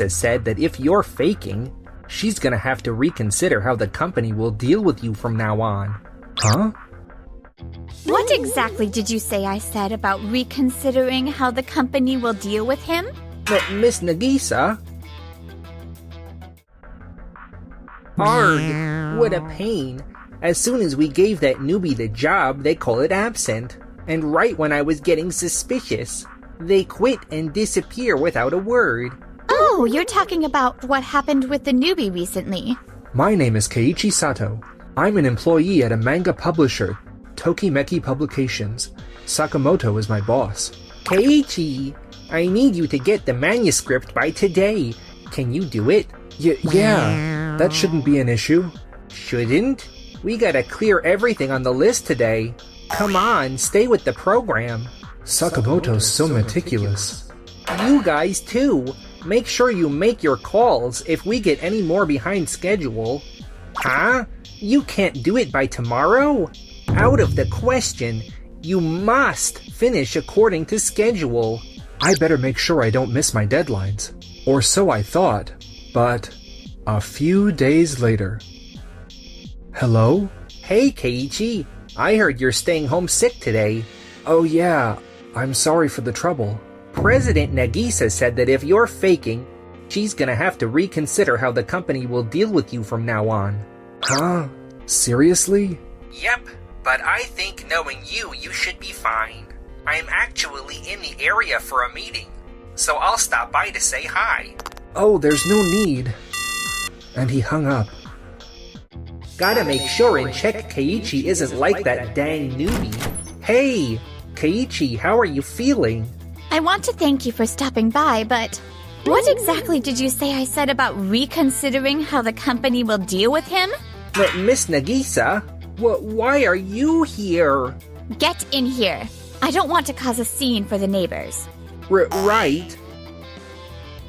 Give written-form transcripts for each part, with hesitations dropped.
said that if you're faking, she's gonna have to reconsider how the company will deal with you from now on. Huh? What exactly did you say I said about reconsidering how the company will deal with him? Miss Nagisa? Arg, what a pain. As soon as we gave that newbie the job, they call it absent. And right when I was getting suspicious, they quit and disappear without a word. Oh, you're talking about what happened with the newbie recently. My name is Keiichi Sato. I'm an employee at a manga publisher, Tokimeki Publications. Sakamoto is my boss. Keiichi, I need you to get the manuscript by today. Can you do it? Yeah, that shouldn't be an issue. Shouldn't? We gotta clear everything on the list today. Come on, stay with the program. Sakamoto's so meticulous. You guys too. Make sure you make your calls if we get any more behind schedule. Huh? You can't do it by tomorrow? Out of the question. You must finish according to schedule. I better make sure I don't miss my deadlines. Or so I thought. But a few days later. Hello? Hey, Keiichi. I heard you're staying home sick today. Oh yeah, I'm sorry for the trouble. President Nagisa said that if you're faking, she's gonna have to reconsider how the company will deal with you from now on. Huh? Seriously? Yep, but I think knowing you should be fine. I'm actually in the area for a meeting, so I'll stop by to say hi. Oh, there's no need. And he hung up. Gotta make sure and check Keiichi isn't like that dang newbie. Hey, Keiichi, how are you feeling? I want to thank you for stopping by, but what exactly did you say I said about reconsidering how the company will deal with him? Miss Nagisa, why are you here? Get in here. I don't want to cause a scene for the neighbors. Right.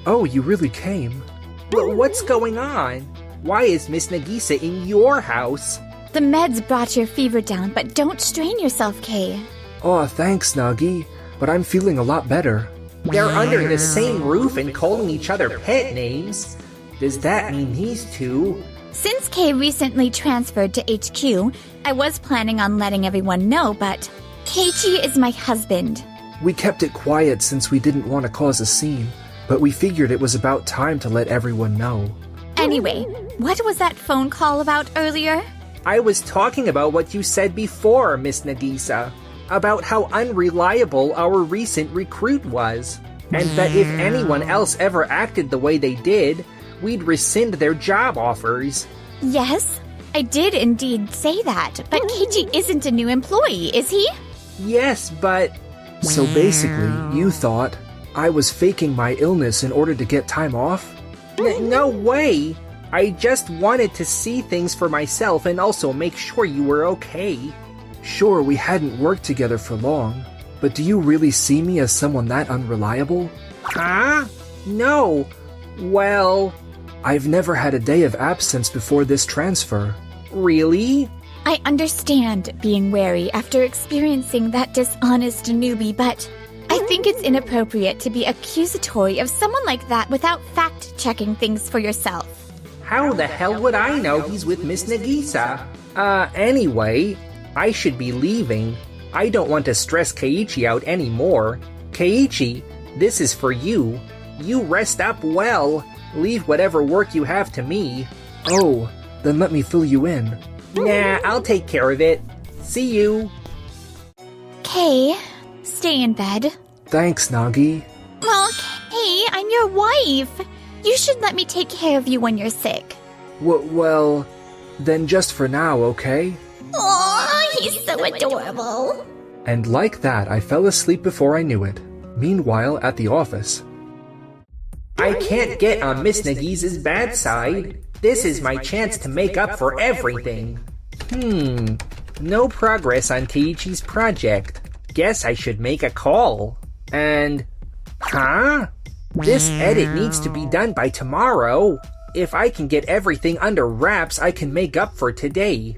Oh, you really came. What's going on? Why is Miss Nagisa in your house? The meds brought your fever down, but don't strain yourself, Kay. Oh, thanks, Nagi. But I'm feeling a lot better. They're under the same roof and calling each other pet names. Does that mean these two? Since Kay recently transferred to HQ, I was planning on letting everyone know, but Keiichi is my husband. We kept it quiet since we didn't want to cause a scene, but we figured it was about time to let everyone know. Anyway, what was that phone call about earlier? I was talking about what you said before, Miss Nagisa. About how unreliable our recent recruit was. And that if anyone else ever acted the way they did, we'd rescind their job offers. Yes, I did indeed say that, but Keiichi isn't a new employee, is he? Yes, but... So basically, you thought I was faking my illness in order to get time off? No way! I just wanted to see things for myself and also make sure you were okay. Sure, we hadn't worked together for long, but do you really see me as someone that unreliable? Huh? No. Well... I've never had a day of absence before this transfer. Really? I understand being wary after experiencing that dishonest newbie, but I think it's inappropriate to be accusatory of someone like that without fact-checking things for yourself. How the hell would I know he's with Miss Nagisa? Anyway, I should be leaving. I don't want to stress Keiichi out anymore. Keiichi, this is for you. You rest up well. Leave whatever work you have to me. Oh, then let me fill you in. Nah, I'll take care of it. See you. Kay, stay in bed. Thanks, Nagi. Well, Kay, I'm your wife. You should let me take care of you when you're sick. Well, then just for now, okay? Aw, he's so adorable. And like that, I fell asleep before I knew it. Meanwhile, at the office. I can't get on Miss Nagisa's bad side. This is my chance to make up for everything. No progress on Keiichi's project. Guess I should make a call. And... Huh? This edit needs to be done by tomorrow. If I can get everything under wraps, I can make up for today.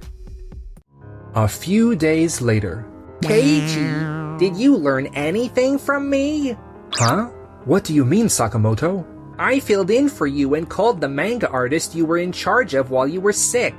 A few days later. Keiichi, did you learn anything from me? Huh? What do you mean, Sakamoto? I filled in for you and called the manga artist you were in charge of while you were sick.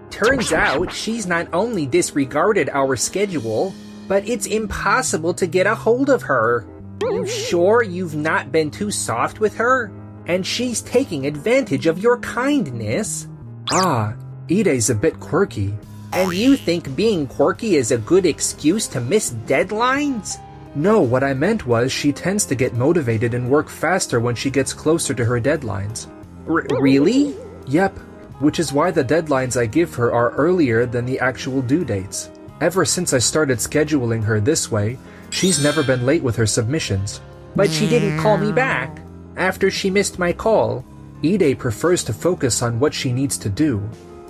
Turns out she's not only disregarded our schedule, but it's impossible to get a hold of her. You sure you've not been too soft with her? And she's taking advantage of your kindness? Ah, Ide's a bit quirky. And you think being quirky is a good excuse to miss deadlines? No, what I meant was she tends to get motivated and work faster when she gets closer to her deadlines. Really? Yep, which is why the deadlines I give her are earlier than the actual due dates. Ever since I started scheduling her this way, she's never been late with her submissions. But she didn't call me back after she missed my call. Ide prefers to focus on what she needs to do,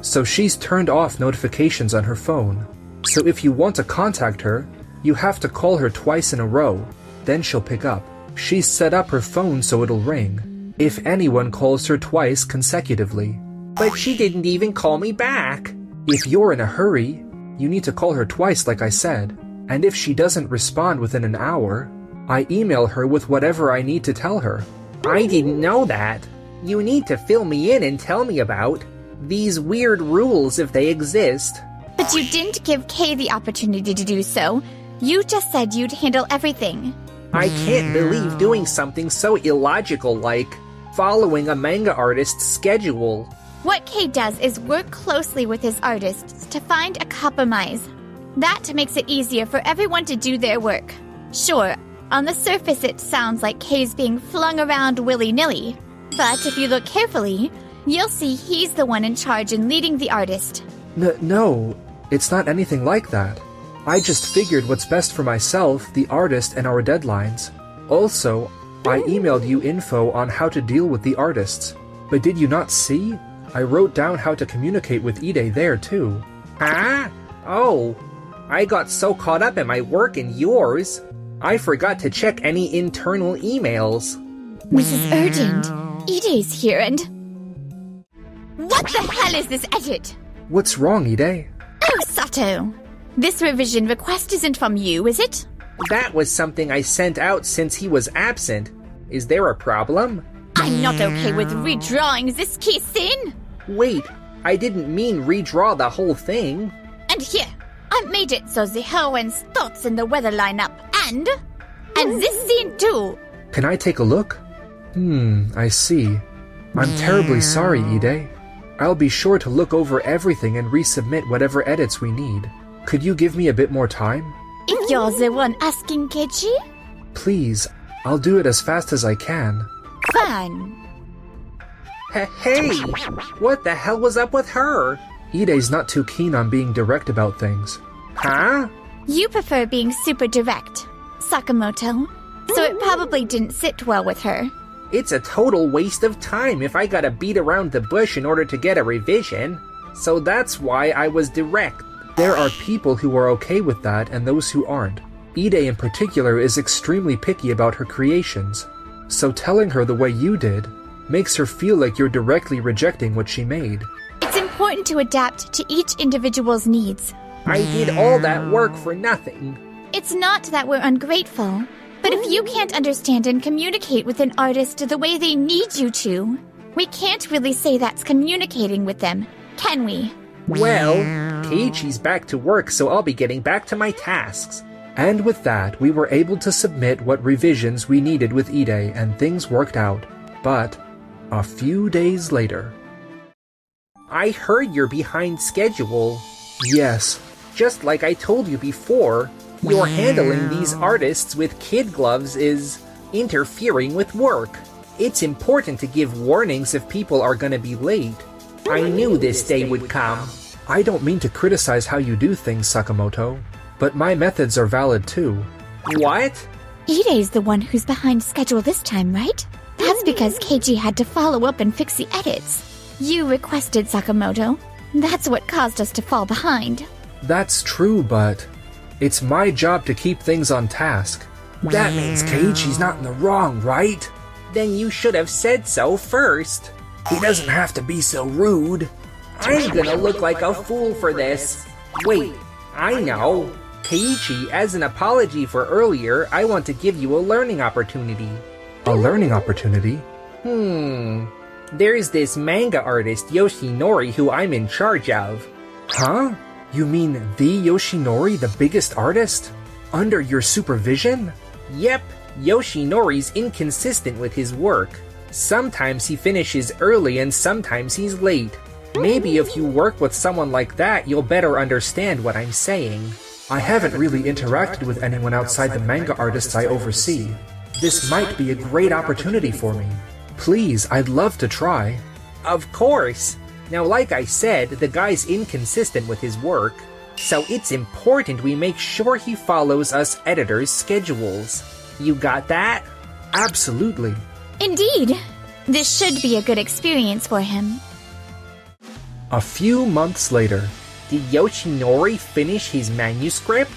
so she's turned off notifications on her phone. So if you want to contact her, you have to call her twice in a row, then she'll pick up. She's set up her phone so it'll ring if anyone calls her twice consecutively. But she didn't even call me back. If you're in a hurry, you need to call her twice like I said, and if she doesn't respond within an hour, I email her with whatever I need to tell her. I didn't know that. You need to fill me in and tell me about these weird rules if they exist. But you didn't give Kay the opportunity to do so. You just said you'd handle everything. I can't believe doing something so illogical like following a manga artist's schedule. What Kay does is work closely with his artists to find a compromise. That makes it easier for everyone to do their work. Sure, on the surface it sounds like Kay's being flung around willy-nilly. But if you look carefully, you'll see he's the one in charge and leading the artist. No, it's not anything like that. I just figured what's best for myself, the artist, and our deadlines. Also, I emailed you info on how to deal with the artists. But did you not see? I wrote down how to communicate with Ide there too. Huh? Oh, I got so caught up in my work and yours, I forgot to check any internal emails. This is urgent. Ide's here and... What the hell is this edit? What's wrong, Ide? Oh, Sato. This revision request isn't from you, is it? That was something I sent out since he was absent. Is there a problem? I'm not okay with redrawing this key scene. Wait, I didn't mean redraw the whole thing. And here, I made it so the heroine's thoughts and the weather line up. And this scene too. Can I take a look? I see. I'm terribly sorry, Ide. I'll be sure to look over everything and resubmit whatever edits we need. Could you give me a bit more time? If you're the one asking, Keiji? Please, I'll do it as fast as I can. Fine. Hey, what the hell was up with her? Ide's not too keen on being direct about things. Huh? You prefer being super direct, Sakamoto. So it probably didn't sit well with her. It's a total waste of time if I gotta beat around the bush in order to get a revision. So that's why I was direct. There are people who are okay with that and those who aren't. Ide in particular is extremely picky about her creations. So telling her the way you did makes her feel like you're directly rejecting what she made. It's important to adapt to each individual's needs. I did all that work for nothing. It's not that we're ungrateful, but if you can't understand and communicate with an artist the way they need you to, we can't really say that's communicating with them, can we? Well, Keiichi's back to work, so I'll be getting back to my tasks. And with that, we were able to submit what revisions we needed with Ide, and things worked out. But a few days later... I heard you're behind schedule. Yes. Just like I told you before, your handling these artists with kid gloves is interfering with work. It's important to give warnings if people are gonna be late. I knew this day would come. I don't mean to criticize how you do things, Sakamoto, but my methods are valid too. What? Ide's the one who's behind schedule this time, right? That's because Keiji had to follow up and fix the edits. You requested, Sakamoto. That's what caused us to fall behind. That's true, but it's my job to keep things on task. That means Keiichi's not in the wrong, right? Then you should have said so first. He doesn't have to be so rude. I'm gonna look like a fool for this. Wait, I know. Keiichi, as an apology for earlier, I want to give you a learning opportunity. A learning opportunity? There's this manga artist Yoshinori who I'm in charge of. Huh? You mean the Yoshinori, the biggest artist? Under your supervision? Yep, Yoshinori's inconsistent with his work. Sometimes he finishes early and sometimes he's late. Maybe if you work with someone like that, you'll better understand what I'm saying. I haven't really interacted with anyone outside the manga artists I oversee. This might be a great opportunity for me. Please, I'd love to try. Of course. Now, like I said, the guy's inconsistent with his work, so it's important we make sure he follows us editors' schedules. You got that? Absolutely. Indeed. This should be a good experience for him. A few months later. Did Yoshinori finish his manuscript?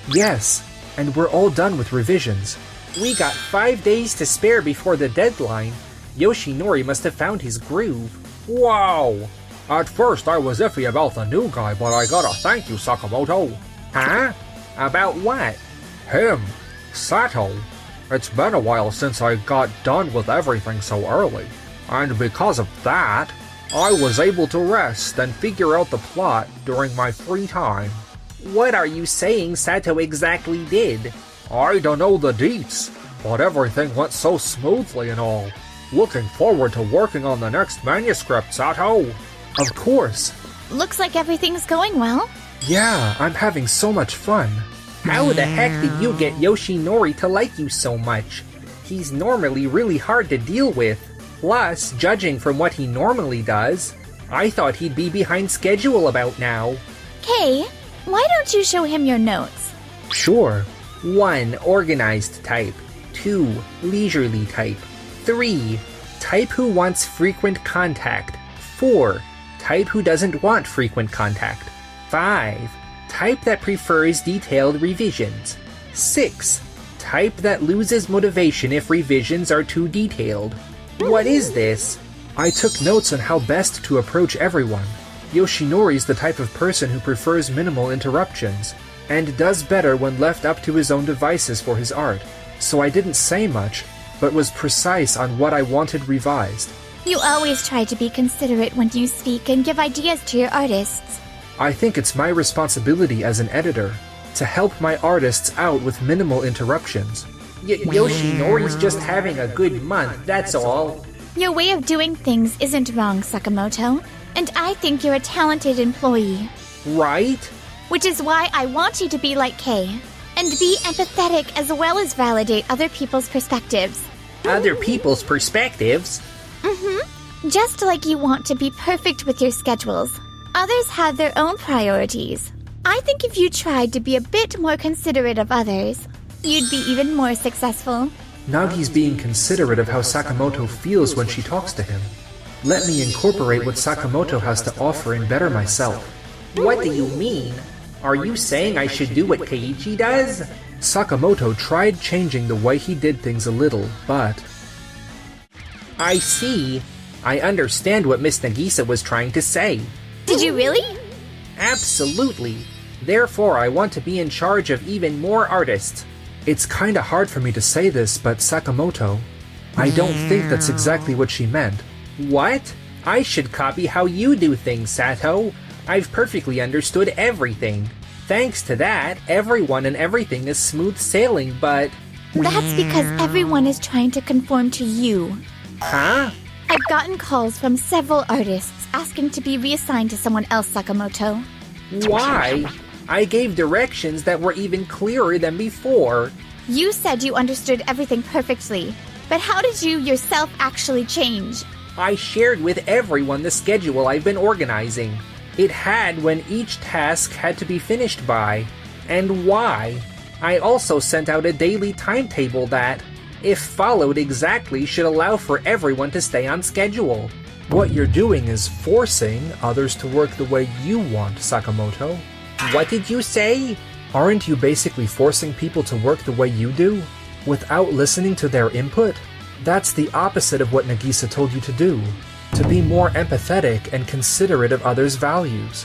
Yes, and we're all done with revisions. We got 5 days to spare before the deadline. Yoshinori must have found his groove. Wow! At first I was iffy about the new guy, but I gotta thank you, Sakamoto. Huh? About what? Him. Sato. It's been a while since I got done with everything so early. And because of that, I was able to rest and figure out the plot during my free time. What are you saying Sato exactly did? I don't know the deets, but everything went so smoothly and all. Looking forward to working on the next manuscript, Sato. Of course. Looks like everything's going well. Yeah, I'm having so much fun. How the heck did you get Yoshinori to like you so much? He's normally really hard to deal with. Plus, judging from what he normally does, I thought he'd be behind schedule about now. Kay, why don't you show him your notes? Sure. 1. Organized type. 2. Leisurely type. 3. Type who wants frequent contact. 4. Type who doesn't want frequent contact. 5. Type that prefers detailed revisions. 6. Type that loses motivation if revisions are too detailed. What is this? I took notes on how best to approach everyone. Yoshinori's the type of person who prefers minimal interruptions, and does better when left up to his own devices for his art, so I didn't say much, but was precise on what I wanted revised. You always try to be considerate when you speak and give ideas to your artists. I think it's my responsibility as an editor to help my artists out with minimal interruptions. Yoshinori's just having a good month, that's all. Your way of doing things isn't wrong, Sakamoto, and I think you're a talented employee. Right? Which is why I want you to be like Kay, and be empathetic as well as validate other people's perspectives. Other people's perspectives? Just like you want to be perfect with your schedules. Others have their own priorities. I think if you tried to be a bit more considerate of others, you'd be even more successful. Nagi's being considerate of how Sakamoto feels when she talks to him. Let me incorporate what Sakamoto has to offer and better myself. What do you mean? Are you saying I should do what Keiichi does? Sakamoto tried changing the way he did things a little, but... I see. I understand what Miss Nagisa was trying to say. Did you really? Absolutely. Therefore, I want to be in charge of even more artists. It's kinda hard for me to say this, but Sakamoto, I don't think that's exactly what she meant. What? I should copy how you do things, Sato. I've perfectly understood everything. Thanks to that, everyone and everything is smooth sailing, but... That's because everyone is trying to conform to you. Huh? I've gotten calls from several artists asking to be reassigned to someone else, Sakamoto. Why? I gave directions that were even clearer than before. You said you understood everything perfectly, but how did you yourself actually change? I shared with everyone the schedule I've been organizing. It had when each task had to be finished by, and why. I also sent out a daily timetable that, if followed exactly, should allow for everyone to stay on schedule. What you're doing is forcing others to work the way you want, Sakamoto. What did you say? Aren't you basically forcing people to work the way you do, without listening to their input? That's the opposite of what Nagisa told you to do. To be more empathetic and considerate of others' values.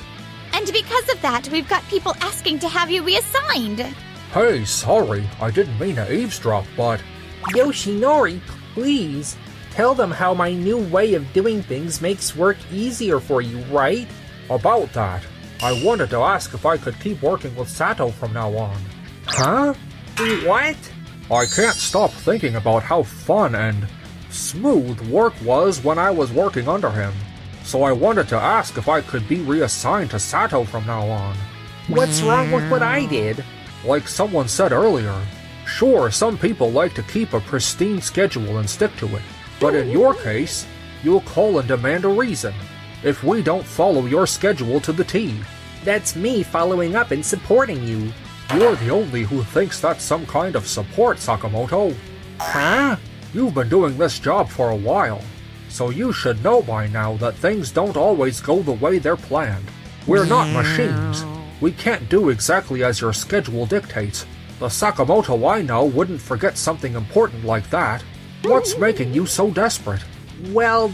And because of that, we've got people asking to have you reassigned. Hey, sorry, I didn't mean to eavesdrop, but... Yoshinori, please. Tell them how my new way of doing things makes work easier for you, right? About that, I wanted to ask if I could keep working with Sato from now on. Huh? What? I can't stop thinking about how fun and smooth work was when I was working under him. So I wanted to ask if I could be reassigned to Sato from now on. What's wrong with what I did? Like someone said earlier, sure, some people like to keep a pristine schedule and stick to it. But in your case, you'll call and demand a reason if we don't follow your schedule to the T. That's me following up and supporting you. You're the only who thinks that's some kind of support, Sakamoto. Huh? You've been doing this job for a while, so you should know by now that things don't always go the way they're planned. We're not machines. We can't do exactly as your schedule dictates. The Sakamoto I know wouldn't forget something important like that. What's making you so desperate? Well,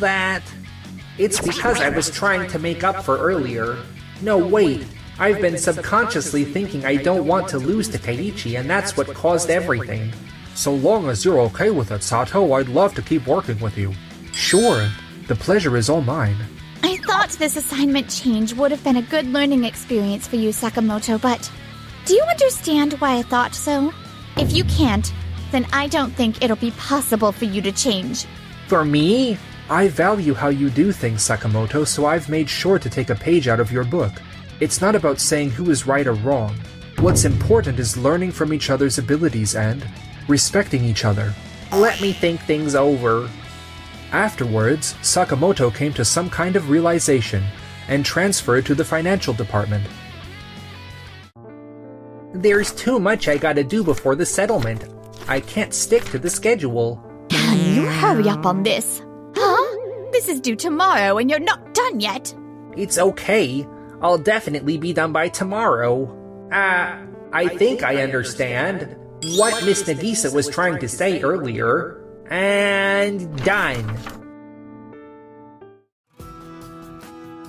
it's because I was trying to make up for earlier. No, wait. I've been subconsciously thinking I don't want to lose to Keiichi, and that's what caused everything. So long as you're okay with it, Sato, I'd love to keep working with you. Sure, the pleasure is all mine. I thought this assignment change would have been a good learning experience for you, Sakamoto, but do you understand why I thought so? If you can't, then I don't think it'll be possible for you to change. For me? I value how you do things, Sakamoto, so I've made sure to take a page out of your book. It's not about saying who is right or wrong. What's important is learning from each other's abilities and respecting each other. Let me think things over. Afterwards, Sakamoto came to some kind of realization and transferred to the financial department. There's too much I gotta do before the settlement. I can't stick to the schedule. Can you hurry up on this? Huh? This is due tomorrow and you're not done yet. It's okay. I'll definitely be done by tomorrow. I think I understand what Miss Nagisa was trying to say earlier. And done.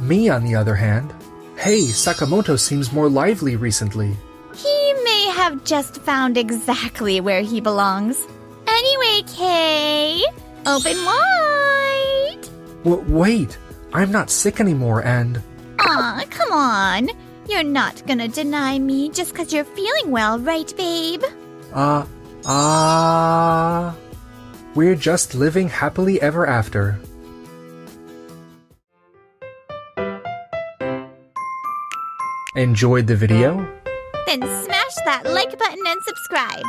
Me, on the other hand, hey, Sakamoto seems more lively recently. He may have just found exactly where he belongs. Anyway, Kay, open wide. Wait, I'm not sick anymore and... Aw, come on. You're not gonna deny me just 'cause you're feeling well, right, babe? We're just living happily ever after. Enjoyed the video? Then smash that like button and subscribe.